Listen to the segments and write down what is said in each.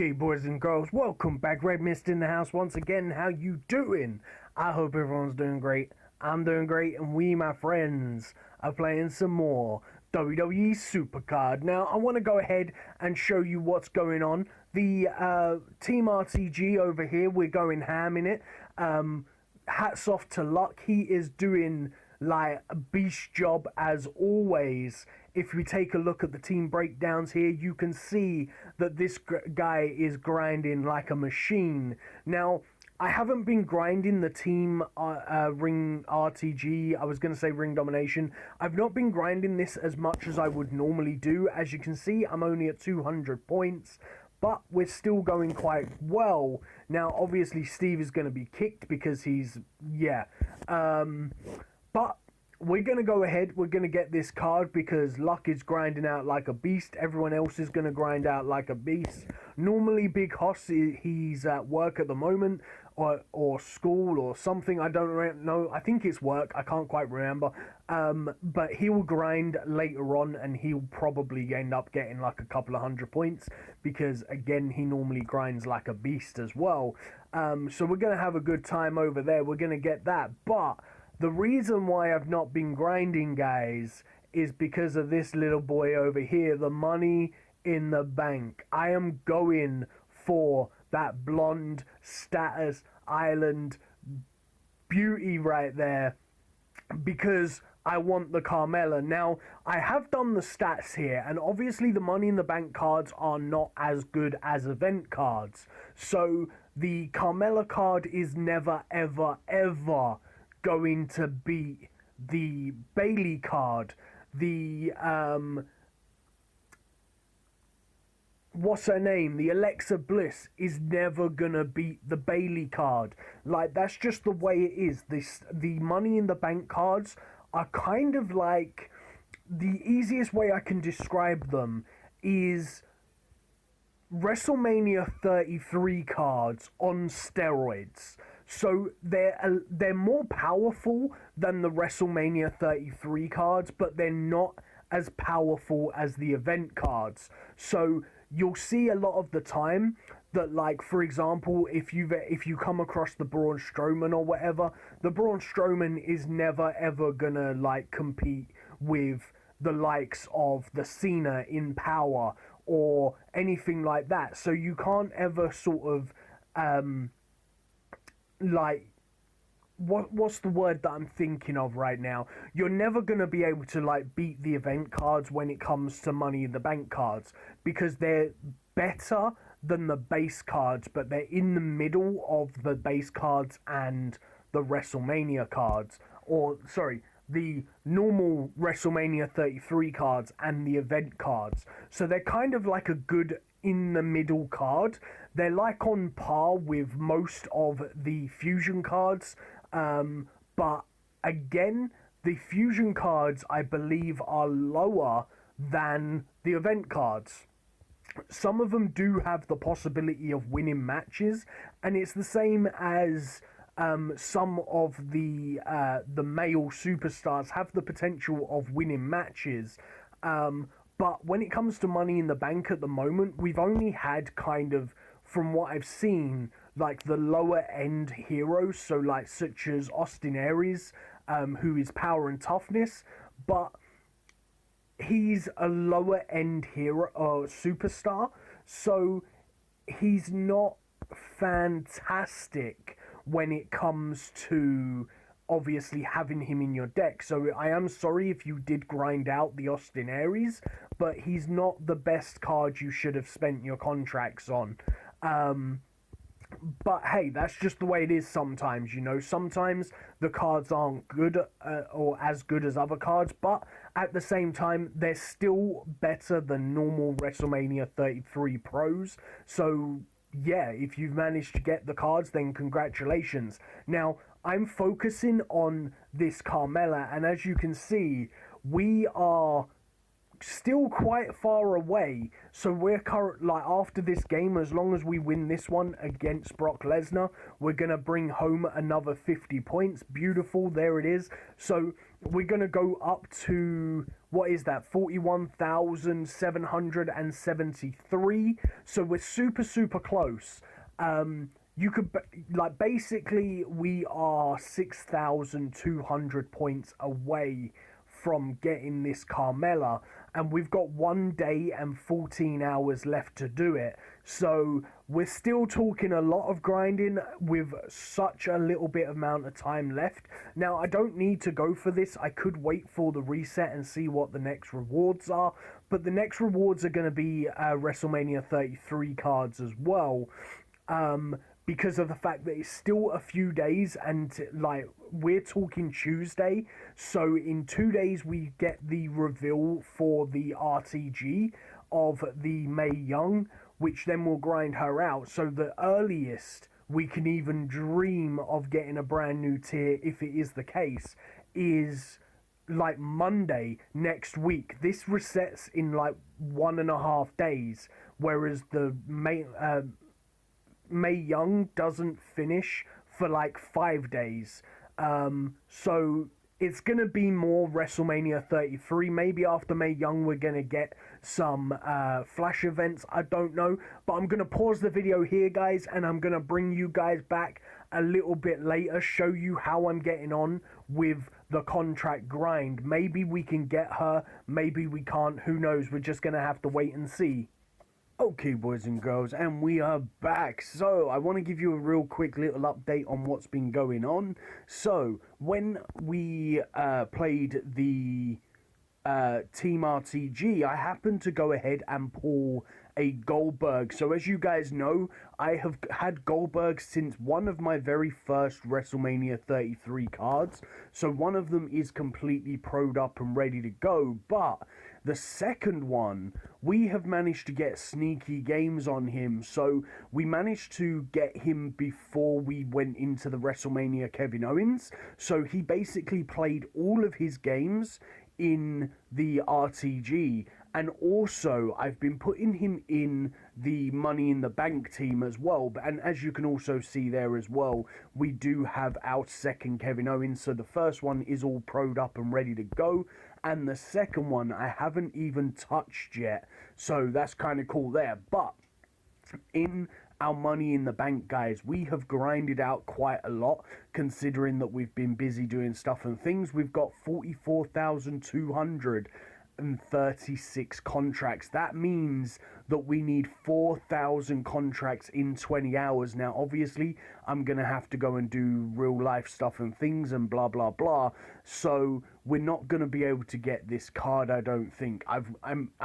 Okay, boys and girls, welcome back. Redmissed in the house once again. How you doing? I hope everyone's doing great. I'm doing great, and we, my friends, are playing some more WWE Supercard. Now, I want to go ahead and show you what's going on. The Team RTG over here, we're going ham in it. Hats off to Luck. He is doing like a beast job as always. If we take a look at the team breakdowns here, you can see that this guy is grinding like a machine. Now, I haven't been grinding the team ring RTG. I was going to say ring domination. I've not been grinding this as much as I would normally do. As you can see, I'm only at 200 points. But we're still going quite well. Now, obviously, Steve is going to be kicked because he's, but we're going to go ahead. We're going to get this card because Luck is grinding out like a beast. Everyone else is going to grind out like a beast. Normally, Big Hoss, he's at work at the moment or school or something. I don't know. I think it's work. I can't quite remember. But he will grind later on and he'll probably end up getting like a couple of 100 points because, again, he normally grinds like a beast as well. So we're going to have a good time over there. We're going to get that. But the reason why I've not been grinding, guys, is because of this little boy over here, the money in the bank. I am going for that blonde status island beauty right there because I want the Carmella. Now, I have done the stats here, and obviously the money in the bank cards are not as good as event cards. So the Carmella card is never, ever, ever going to beat the Bailey card. The what's her name? The Alexa Bliss is never gonna beat the Bailey card. Like, that's just the way it is. The money in the bank cards are kind of like, the easiest way I can describe them is WrestleMania 33 cards on steroids. So they're more powerful than the WrestleMania 33 cards, but they're not as powerful as the event cards. So you'll see a lot of the time that, like, for example, if you come across the Braun Strowman or whatever, the Braun Strowman is never ever gonna like compete with the likes of the Cena in power or anything like that. So you can't ever sort of like, what's the word that I'm thinking of right now? You're never going to be able to like beat the event cards when it comes to Money in the Bank cards because they're better than the base cards, but they're in the middle of the base cards and the WrestleMania cards, or sorry, the normal WrestleMania 33 cards and the event cards. So they're kind of like a good in the middle card. They're like on par with most of the fusion cards, but again, the fusion cards I believe are lower than the event cards. Some of them do have the possibility of winning matches, and it's the same as some of the male superstars have the potential of winning matches. But when it comes to Money in the Bank at the moment, we've only had kind of, from what I've seen, like the lower end heroes, so like such as Austin Aries, who is power and toughness, but he's a lower end hero or superstar, so he's not fantastic when it comes to obviously having him in your deck. So I am sorry if you did grind out the Austin Aries, but he's not the best card you should have spent your contracts on. But hey, that's just the way it is sometimes, you know. Sometimes the cards aren't good or as good as other cards, but at the same time, they're still better than normal WrestleMania 33 pros. So yeah, if you've managed to get the cards, then congratulations. Now, I'm focusing on this Carmella, and as you can see, we are still quite far away. So we're like after this game, as long as we win this one against Brock Lesnar, we're gonna bring home another 50 points. Beautiful, there it is. So we're gonna go up to, what is that, 41,773. So we're super close. You could, like, basically we are 6,200 points away from getting this Carmella, and we've got 1 day and 14 hours left to do it. So we're still talking a lot of grinding with such a little bit amount of time left. Now, I don't need to go for this. I could wait for the reset and see what the next rewards are, but the next rewards are going to be WrestleMania 33 cards as well. Because of the fact that it's still a few days, and like we're talking Tuesday, so in 2 days we get the reveal for the RTG of the Mae Young, which then will grind her out. So the earliest we can even dream of getting a brand new tier, if it is the case, is like Monday next week. This resets in like 1.5 days, whereas the Mae Young doesn't finish for like 5 days. So it's going to be more WrestleMania 33. Maybe after Mae Young we're going to get some flash events. I don't know. But I'm going to pause the video here, guys, and I'm going to bring you guys back a little bit later, show you how I'm getting on with the contract grind. Maybe we can get her, maybe we can't. Who knows? We're just going to have to wait and see. Okay, boys and girls, and we are back. So I want to give you a real quick little update on what's been going on. So when we played the Team RTG, I happened to go ahead and pull a Goldberg. So as you guys know, I have had Goldberg since one of my very first WrestleMania 33 cards. So one of them is completely pro'd up and ready to go, but the second one, we have managed to get sneaky games on him. So we managed to get him before we went into the WrestleMania Kevin Owens. So he basically played all of his games in the RTG. And also, I've been putting him in the Money in the Bank team as well. And as you can also see there as well, we do have our second Kevin Owens. So the first one is all pro'd up and ready to go. And the second one I haven't even touched yet. So that's kind of cool there. But in our Money in the Bank, guys, we have grinded out quite a lot, considering that we've been busy doing stuff and things. We've got 44,236 contracts. That means that we need 4,000 contracts in 20 hours. Now, obviously, I'm going to have to go and do real life stuff and things and blah, blah, blah. So we're not going to be able to get this card, I don't think. I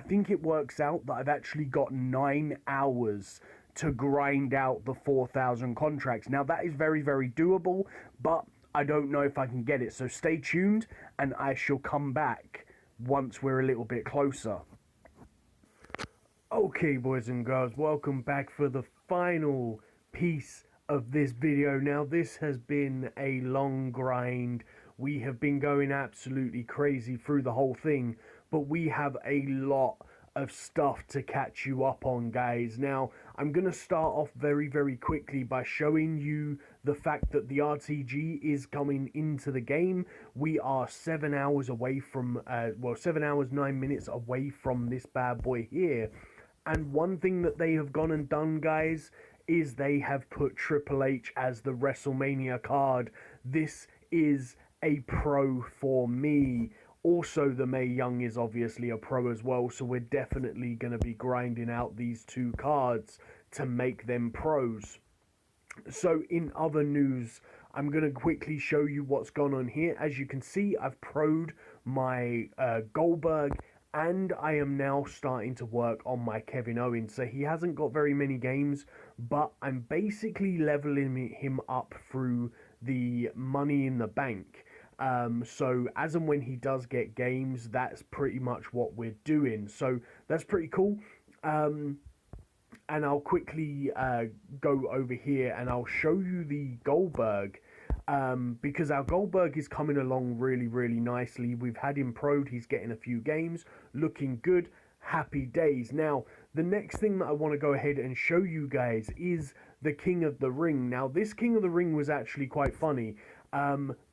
think it works out that I've actually got 9 hours to grind out the 4,000 contracts. Now, that is very, very doable, but I don't know if I can get it. So stay tuned, and I shall come back once we're a little bit closer. Okay, boys and girls, welcome back for the final piece of this video. Now, this has been a long grind. We have been going absolutely crazy through the whole thing, but we have a lot of stuff to catch you up on, guys. Now, I'm going to start off very, very quickly by showing you the fact that the RTG is coming into the game. We are 7 hours away from, 7 hours, 9 minutes away from this bad boy here. And one thing that they have gone and done, guys, is they have put Triple H as the WrestleMania card. This is a pro for me. Also, the Mae Young is obviously a pro as well, so we're definitely going to be grinding out these two cards to make them pros. So in other news, I'm going to quickly show you what's gone on here. As you can see, I've pro'd my Goldberg, and I am now starting to work on my Kevin Owens. So he hasn't got very many games, but I'm basically leveling him up through the Money in the Bank. So as and when he does get games, that's pretty much what we're doing. So that's pretty cool. And I'll quickly go over here and I'll show you the Goldberg. because our Goldberg is coming along really, really nicely. We've had him pro'd, he's getting a few games, looking good, happy days. Now, the next thing that I want to go ahead and show you guys is the King of the Ring. Now, this King of the Ring was actually quite funny,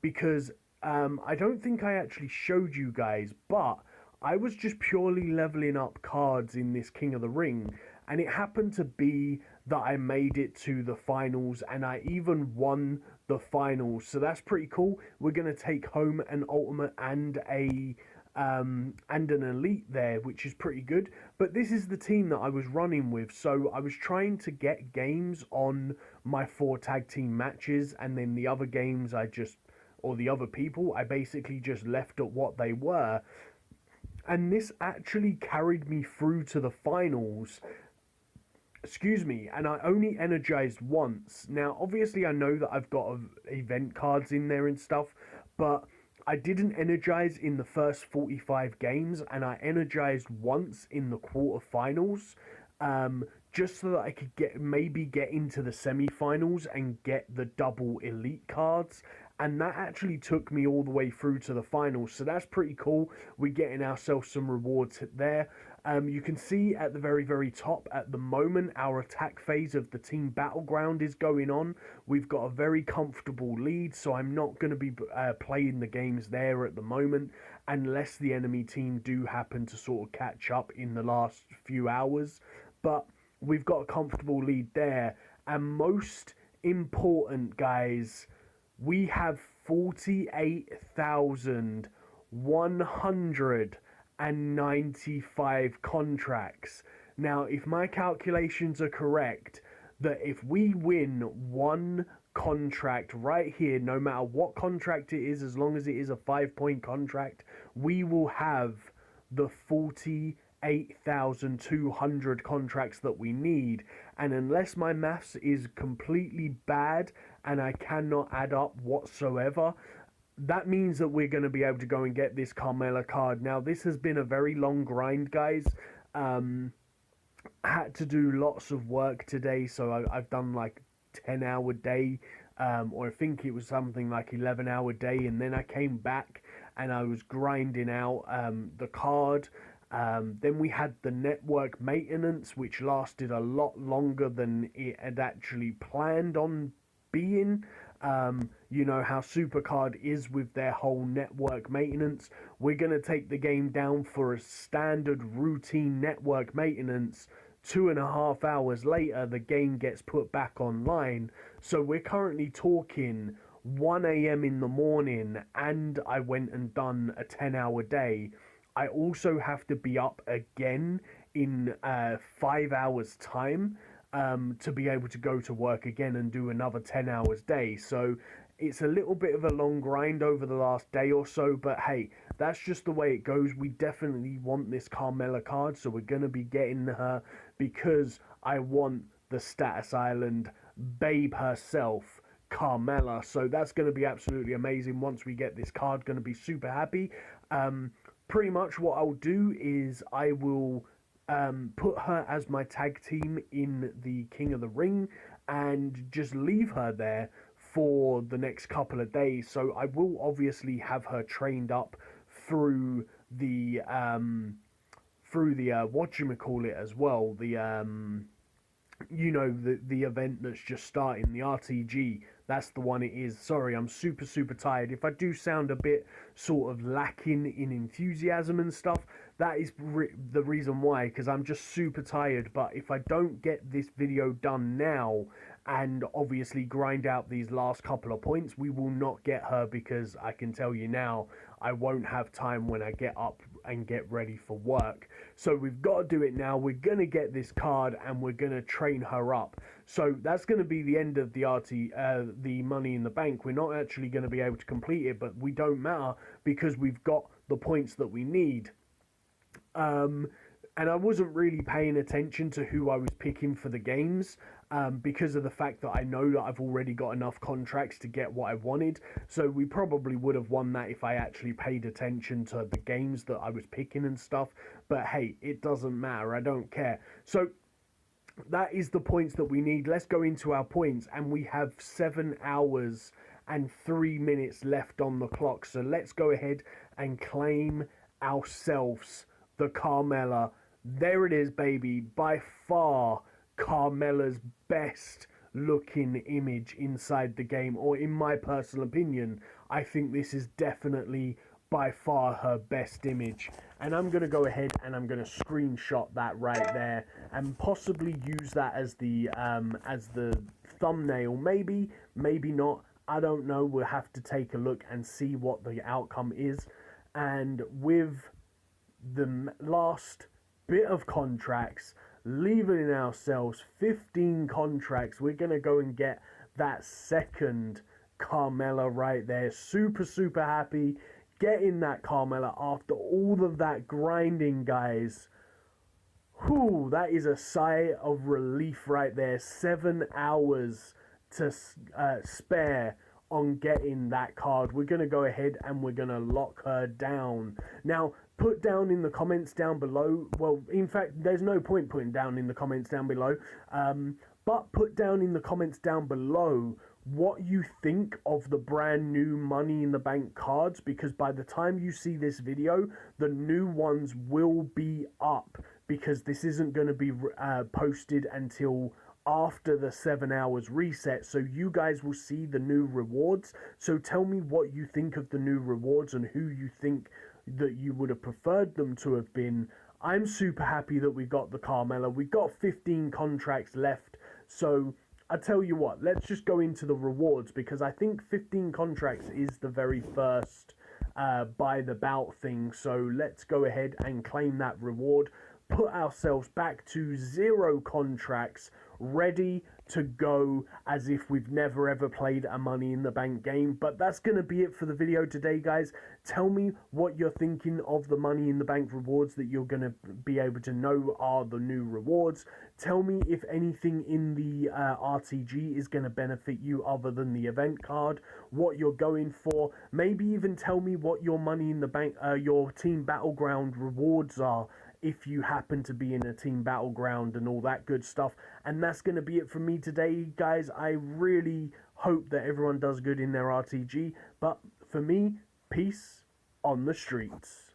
because I don't think I actually showed you guys, but I was just purely leveling up cards in this King of the Ring, and it happened to be that I made it to the finals, and I even won the finals. So that's pretty cool. We're gonna take home an ultimate and an elite there, which is pretty good. But this is the team that I was running with, so I was trying to get games on my 4 tag team matches, and then the other games or the other people, I basically just left at what they were. And this actually carried me through to the finals. Excuse me, and I only energized once. Now, obviously, I know that I've got event cards in there and stuff, but I didn't energize in the first 45 games, and I energized once in the quarterfinals, just so that I could maybe get into the semi-finals and get the double elite cards. And that actually took me all the way through to the finals, so that's pretty cool. We're getting ourselves some rewards there. You can see at the very, very top at the moment, our attack phase of the Team Battleground is going on. We've got a very comfortable lead, so I'm not going to be playing the games there at the moment, unless the enemy team do happen to sort of catch up in the last few hours. But we've got a comfortable lead there. And most important, guys, we have 48,195 contracts. Now, if my calculations are correct, that if we win one contract right here, no matter what contract it is, as long as it is a 5-point contract, we will have the 48,200 contracts that we need. And unless my maths is completely bad and I cannot add up whatsoever, that means that we're going to be able to go and get this Carmella card. Now, this has been a very long grind, guys. Had to do lots of work today, so I've done like 10-hour day, or I think it was something like 11-hour day, and then I came back and I was grinding out the card. Then we had the network maintenance, which lasted a lot longer than it had actually planned on being. You know how supercard is with their whole network maintenance. We're going to take the game down for a standard routine network maintenance. 2.5 hours later, the game gets put back online. So we're currently talking 1 a.m. in the morning, and I went and done a 10-hour day. I also have to be up again in 5 hours time, to be able to go to work again and do another 10 hours day. So it's a little bit of a long grind over the last day or so, but hey, that's just the way it goes. We definitely want this Carmella card, so we're going to be getting her because I want the Status Island babe herself, Carmella. So that's going to be absolutely amazing. Once we get this card, going to be super happy. Pretty much what I'll do is I will put her as my tag team in the King of the Ring and just leave her there for the next couple of days. So I will obviously have her trained up through the whatchamacallit as well, the the event that's just starting, the RTG. That's the one it is. Sorry, I'm super, super tired. If I do sound a bit sort of lacking in enthusiasm and stuff, that is the reason why, because I'm just super tired. But if I don't get this video done now and obviously grind out these last couple of points, we will not get her, because I can tell you now, I won't have time when I get up and get ready for work. So we've got to do it now. We're going to get this card and we're going to train her up. So that's going to be the end of the the Money in the Bank. We're not actually going to be able to complete it, but we don't matter because we've got the points that we need. And I wasn't really paying attention to who I was picking for the games, because of the fact that I know that I've already got enough contracts to get what I wanted. So we probably would have won that if I actually paid attention to the games that I was picking and stuff. But hey, it doesn't matter. I don't care. So that is the points that we need. Let's go into our points, and we have 7 hours and 3 minutes left on the clock. So let's go ahead and claim ourselves the Carmella. There it is, baby. By far, Carmella's best looking image inside the game, or in my personal opinion, I think this is definitely by far her best image. And I'm going to go ahead and I'm going to screenshot that right there and possibly use that as the thumbnail. Maybe not. I don't know. We'll have to take a look and see what the outcome is. And with the last bit of contracts, leaving ourselves 15 contracts, we're going to go and get that second Carmella right there. Super happy getting that Carmella after all of that grinding, guys. Whew, that is a sigh of relief right there. 7 hours to spare on getting that card. We're going to go ahead and we're going to lock her down. Now, put down in the comments down below, well, in fact, there's no point putting down in the comments down below, but put down in the comments down below what you think of the brand new Money in the Bank cards, because by the time you see this video, the new ones will be up, because this isn't going to be posted until after the 7 hours reset, so you guys will see the new rewards. So tell me what you think of the new rewards and who you think that you would have preferred them to have been. I'm super happy that we got the Carmella. We got 15 contracts left, so I tell you what, let's just go into the rewards, because I think 15 contracts is the very first by the bout thing. So let's go ahead and claim that reward, put ourselves back to 0 contracts, ready to go as if we've never ever played a Money in the Bank game. But that's going to be it for the video today, guys. Tell me what you're thinking of the Money in the Bank rewards that you're going to be able to know are the new rewards. Tell me if anything in the RTG is going to benefit you other than the event card, what you're going for. Maybe even tell me what your Money in the Bank, your Team Battleground rewards are, if you happen to be in a Team Battleground and all that good stuff. And that's going to be it from me today, guys. I really hope that everyone does good in their RTG. But for me, peace on the streets.